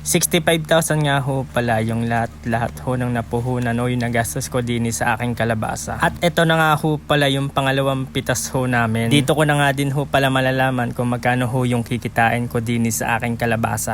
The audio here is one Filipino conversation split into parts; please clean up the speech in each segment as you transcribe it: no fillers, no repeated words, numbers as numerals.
65,000 nga ho pala yung lahat ho ng napuhunan o yung nagastos ko din sa aking kalabasa. At ito na nga ho pala yung pangalawang pitas ho namin. Dito ko na nga din ho pala malalaman kung magkano ho yung kikitain ko din sa aking kalabasa.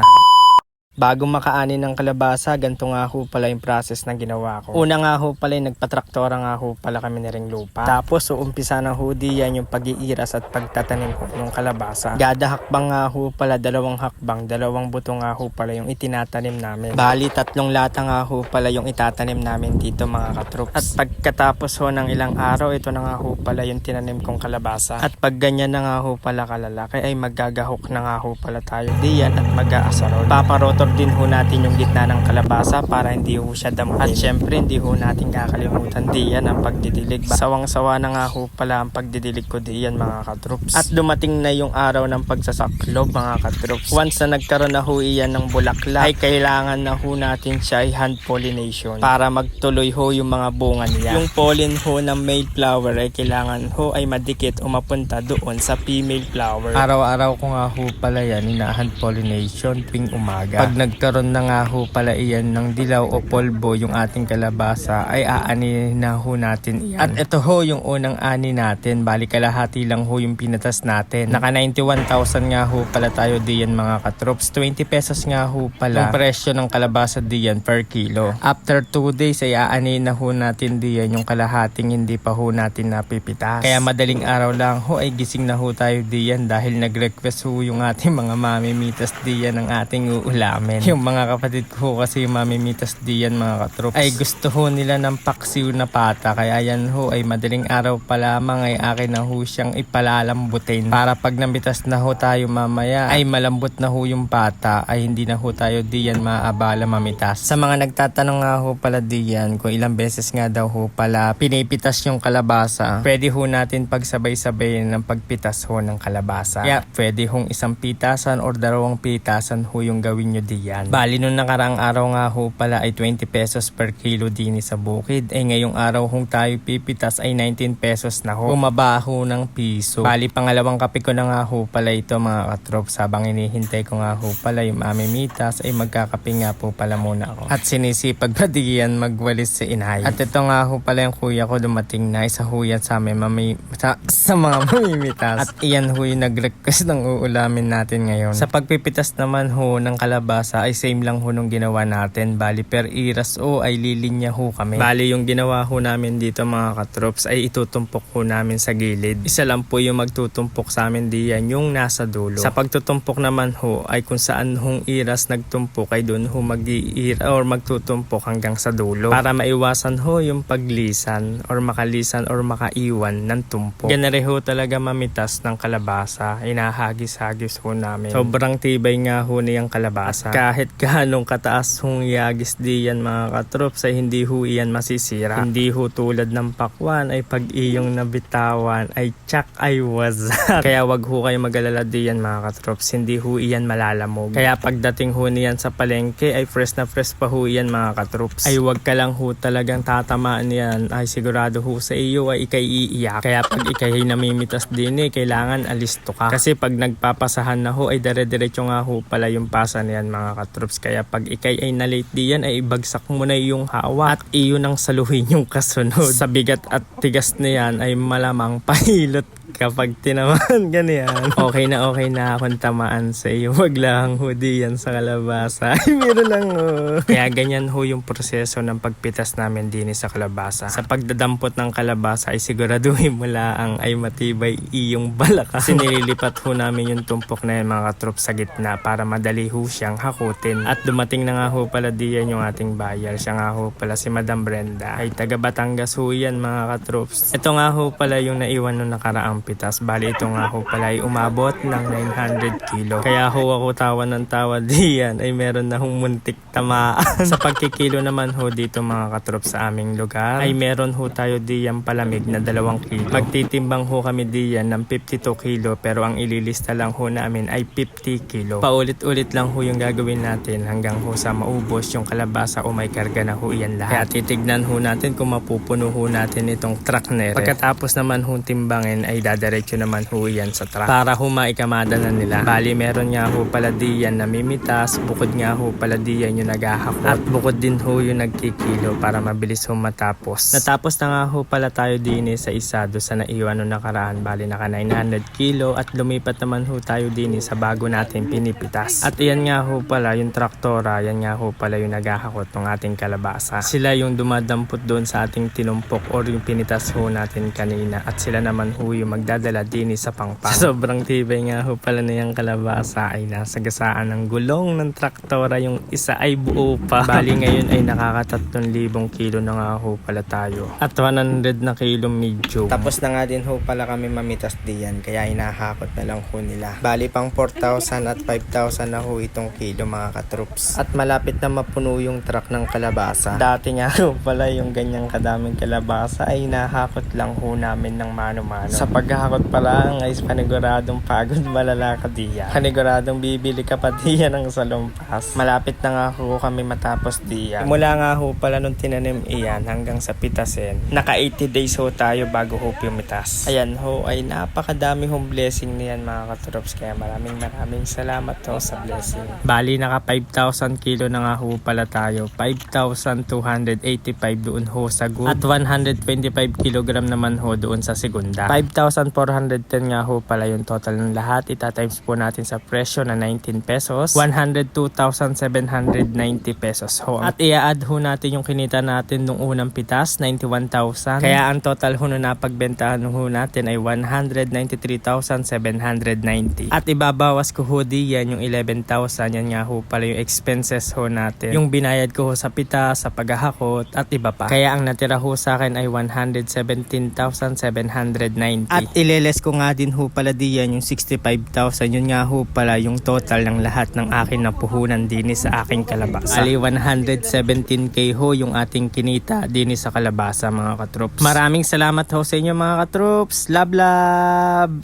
Bago makaani ng kalabasa, ganito nga ho pala yung process na ginawa ko. Una nga ho pala, nagpatraktora nga ho pala kami na ring lupa. Tapos umpisa na ho diyan yung pag-iiras at pagtatanim ho ng kalabasa. Gada hakbang nga ho pala, dalawang buto nga ho pala yung itinatanim namin. Bali, 3 lata nga ho pala yung itatanim namin dito mga katroops. At pagkatapos ho ng ilang araw, ito na nga ho pala yung tinanim kong kalabasa. At pag ganyan na nga ho pala kalalaki, ay maggagahok na nga ho pala tayo diyan at mag-aasarol. Paparotor din ho natin yung gitna ng kalabasa para hindi ho siya damuhin. At syempre hindi ho natin kakalimutan diyan ang pagdidilig. Sawang-sawa na nga ho pala ang pagdidilig ko diyan mga katroops. At dumating na yung araw ng pagsasaklob mga katroops. Once na nagkaroon na ho iyan ng bulaklak, ay kailangan na ho natin siya ay hand pollination para magtuloy ho yung mga bunga niya. Yung pollen ho ng male flower ay kailangan ho ay madikit o mapunta doon sa female flower. Araw-araw ko nga ho pala yan hand pollination tuwing umaga. Pag nagkaroon na nga ho pala iyan ng dilaw o polvo yung ating kalabasa, ay aani na ho natin iyan. At ito ho yung unang ani natin. Bali kalahati lang ho yung pinatas natin. Naka 91,000 nga ho pala tayo diyan mga katroops. 20 pesos nga ho pala yung presyo ng kalabasa diyan per kilo. After 2 days ay aani na ho natin diyan yung kalahating hindi pa ho natin napipitas. Kaya madaling araw lang ho ay gising na ho tayo diyan dahil nag-request ho yung ating mga mamimitas diyan ng ating uulamin. Yung mga kapatid ko kasi yung mamimitas diyan mga katroops ay gusto ho nila ng paksiw na pata, kaya yan ho ay madaling araw pa lamang ay akin na ho siyang ipalalambutin para pag namitas na ho tayo mamaya ay malambot na ho yung pata, ay hindi na ho tayo diyan maabala mamitas. Sa mga nagtatanong nga ho pala diyan kung ilang beses nga daw ho pala pinipitas yung kalabasa, pwede ho natin pagsabay-sabay ng pagpitas ho ng kalabasa. Kaya pwede hong 1 pitasan or 2 pitasan ho yung gawin nyo diyan. Bali nung nakaraang araw nga ho pala ay 20 pesos per kilo din sa bukid. Ay ngayong araw hong tayo pipitas ay 19 pesos na ho. Bumaba ho ng piso. Bali pangalawang kape ko na nga ho pala ito mga katroops. Habang inihintay ko nga ho pala yung mamimitas ay magkakape nga po pala muna ako. At sinisipag pa diyan magwalis si inay. At ito nga ho pala yung kuya ko dumating na, isa ho yan sa amin sa mga mamimitas. At iyan ho yung nag-request ng uulamin natin ngayon. Sa pagpipitas naman ho ng kalabasa ay same lang ho nung ginawa natin. Bali per iras o ay lilinya ho kami. Bali yung ginawa ho namin dito mga katroops ay itutumpok ho namin sa gilid. Isa lang po yung magtutumpok sa amin diyan, yung nasa dulo. Sa pagtutumpok naman ho ay kung saan hong iras nagtumpok ay doon ho mag-iira or magtutumpok hanggang sa dulo para maiwasan ho yung paglisan or makalisan or makaiwan ng tumpok. Ganare ho talaga mamitas ng kalabasa. Inahagis-hagis ho namin. Sobrang tibay nga ho niyang kalabasa. Kahit ganong kataas hong yagis diyan mga katroops ay hindi ho iyan masisira. Hindi ho tulad ng pakwan ay pag iyong nabitawan ay tsak ay wazak. Kaya wag ho kayo mag-alala diyan mga katroops. Hindi ho iyan malalamog. Kaya pagdating ho niyan sa palengke ay fresh na fresh pa ho iyan mga katroops. Ay wag ka lang ho talagang tatamaan yan. Ay sigurado ho sa iyo ay ikay iiyak. Kaya pag ikay namimitas din kailangan alisto ka. Kasi pag nagpapasahan na ho ay dire-diretso nga ho pala yung pasa niyan mga katroops. Kaya pag ikay ay na-late diyan ay ibagsak mo na yung hawa at iyo nang saluhin yung kasunod. Sa bigat at tigas niyan ay malamang pahilot kapag tinamaan ganyan. Okay na akong tamaan sa iyo. Wag lang ho diyan sa kalabasa. Ay meron lang ho. Kaya ganyan ho yung proseso ng pagpitas namin din sa kalabasa. Sa pagdadampot ng kalabasa ay siguraduhin mo lang ay matibay iyong balaka. Kasi nililipat ho namin yung tumpok na yan mga katroops sa gitna para madali ho siyang hakutin. At dumating na nga ho pala diyan yung ating buyer. Siya nga ho pala si Madam Brenda. Ay taga Batangas ho yan mga katroops. Ito nga ho pala yung naiwan nung nakaraang pitas. Bali ito nga ho pala ay umabot ng 900 kilo. Kaya ho ako tawa ng tawa diyan ay meron na hong muntik tamaan. Sa pagkikilo naman ho dito mga katroops sa aming lugar ay meron ho tayo diyan palamig na 2 kilo. Magtitimbang ho kami diyan ng 52 kilo pero ang ililista lang ho namin ay 50 kilo. Paulit-ulit lang ho yung gagawin natin hanggang ho sa maubos yung kalabasa o may karga na ho iyan lahat. Kaya titignan ho natin kung mapupuno ho natin itong truck na ere. Pagkatapos naman ho timbangin ay idadiretso naman ho yan sa truck para ho maikamada na nila. Bali meron nga ho pala diyan namimitas, bukod nga ho pala diyan yung naghahakot at bukod din ho yung nagkikilo para mabilis ho matapos. Natapos na nga ho pala tayo din sa isa do sa naiwan nung nakaraan. Bali naka 900 kilo at lumipat naman ho tayo din sa bago natin pinipitas. At iyan nga ho pala yung traktora, yan nga ho pala yung naghahakot ng ating kalabasa. Sila yung dumadampot doon sa ating tinumpok or yung pinitas ho natin kanina at sila naman ho yung magdadala din sa pangpang. Sobrang tibay nga ho pala na yung kalabasa ay nasa gasaan ng gulong ng traktora, yung isa ay buo pa. Bali ngayon ay nakaka 3,000 kilo na nga ho pala tayo at 100 na kilo medyo. Tapos na nga din ho pala kami mamitas diyan kaya hinahakot na lang ho nila. Bali pang 4,000 at 5,000 na ho itong kilo mga katroops. At malapit na mapuno yung truck ng kalabasa. Dati nga ho pala yung ganyang kadaming kalabasa ay hinahakot lang ho namin ng mano-mano. Sa paghahakot pa lang ay paniguradong pagod malala ka diyan. Paniguradong bibili ka pa diyan ng salumpas. Malapit na nga ho kami matapos diyan. Mula nga ho pala nung tinanim iyan hanggang sa pitasin, naka 80 days ho tayo bago ho pumitas. Ayan ho ay napakadami hong blessing niyan mga katrops, kaya maraming salamat ho sa blessing. Bali naka 5,000 kilo na nga ho pala tayo, 5,285 doon ho sa good at 125 kilogram naman ho doon sa segunda. 5,410 nga ho pala yung total ng lahat. Itatimes po natin sa presyo na 19 pesos, 102,790 pesos ho. At i-add ho natin yung kinita natin nung unang pitas, 91,000. Kaya ang total ho na napagbentahan ho natin ay 193,790. At ibabawas ko ho diyan yung 11,000. Yan nga ho pala yung expenses ho natin. Yung binayad ko ho sa pitas, sa paghahakot at iba pa. Kaya ang natira ho sa akin ay 117,790. At ileles ko nga din ho pala diyan yung 65,000. Yun nga ho pala yung total ng lahat ng akin na puhunan din sa aking kalabasa. Ali 117k ho yung ating kinita din sa kalabasa mga katroops. Maraming salamat ho sa inyo mga katroops. Love love!